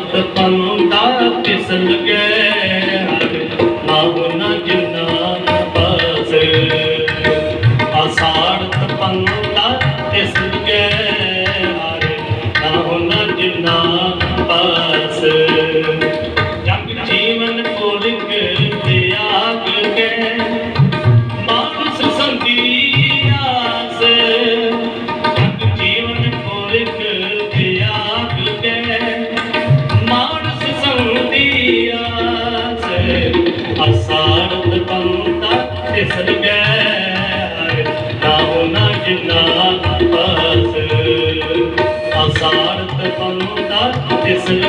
ਅਸਾੜਤ ਪੰਦਾ ਤਿਸਲ ਗਏ ਨਾਉ ਨ ਜਿੰਨਾ ਬਸ ਅਸਾੜਤ ਪੰਦਾ ਤਿਸਲ ਗਏ ਨਾਉ ਨ ਜਿੰਨਾ ਬਸ ਜਗ ਜੀਵਨ ਕੋਲਿਕ ਤਿਆਗ ਕੇ ਮਾਨਸ ਸੰਗੀ ਆਸ ਜਗ ਜੀਵਨ ਕੋਲਿਕ ਤਿਆਗ ਕੇ ਮਾਨਸ ਸੰਗੀ ਆਸ ਅਸਾੜਤ ਪੰਦਾ ਤਿਸਲ ਗਏ ਨਾਉ ਨ ਜਿੰਨਾ ਬਸ ਅਸਾੜਤ ਪੰਦਾ ਤਿਸਲ